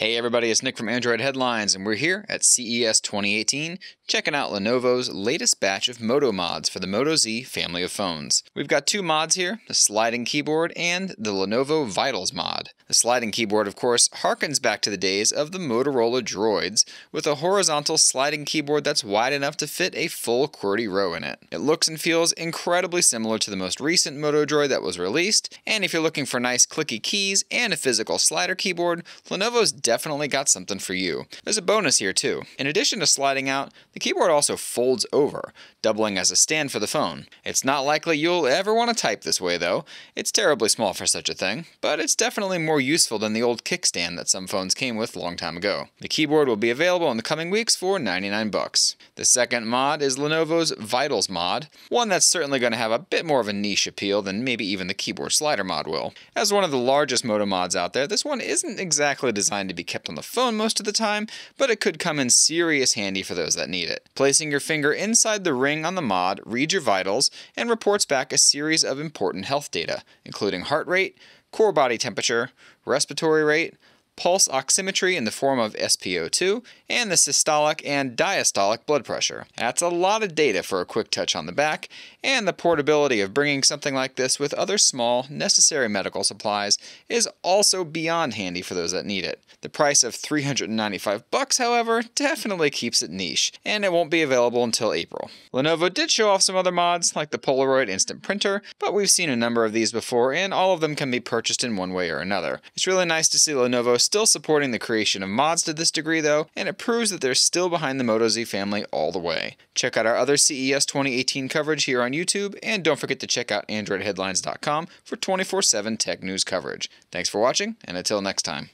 Hey everybody, it's Nick from Android Headlines, and we're here at CES 2018 checking out Lenovo's latest batch of Moto Mods for the Moto Z family of phones. We've got two mods here, the sliding keyboard and the Lenovo Vitals mod. The sliding keyboard, of course, harkens back to the days of the Motorola Droids, with a horizontal sliding keyboard that's wide enough to fit a full QWERTY row in it. It looks and feels incredibly similar to the most recent Moto Droid that was released, and if you're looking for nice clicky keys and a physical slider keyboard, Lenovo's definitely got something for you. There's a bonus here too. In addition to sliding out, the keyboard also folds over, doubling as a stand for the phone. It's not likely you'll ever want to type this way though. It's terribly small for such a thing, but it's definitely more useful than the old kickstand that some phones came with a long time ago. The keyboard will be available in the coming weeks for $99. The second mod is Lenovo's Vitals mod, one that's certainly going to have a bit more of a niche appeal than maybe even the keyboard slider mod will. As one of the largest Moto mods out there, this one isn't exactly designed to be kept on the phone most of the time, but it could come in serious handy for those that need it. Placing your finger inside the ring on the mod reads your vitals and reports back a series of important health data, including heart rate, core body temperature, respiratory rate, pulse oximetry in the form of SpO2, and the systolic and diastolic blood pressure. That's a lot of data for a quick touch on the back, and the portability of bringing something like this with other small, necessary medical supplies is also beyond handy for those that need it. The price of $395, however, definitely keeps it niche, and it won't be available until April. Lenovo did show off some other mods, like the Polaroid Instant Printer, but we've seen a number of these before, and all of them can be purchased in one way or another. It's really nice to see Lenovo still supporting the creation of mods to this degree though, and it proves that they're still behind the Moto Z family all the way. Check out our other CES 2018 coverage here on YouTube, and don't forget to check out AndroidHeadlines.com for 24/7 tech news coverage. Thanks for watching, and until next time.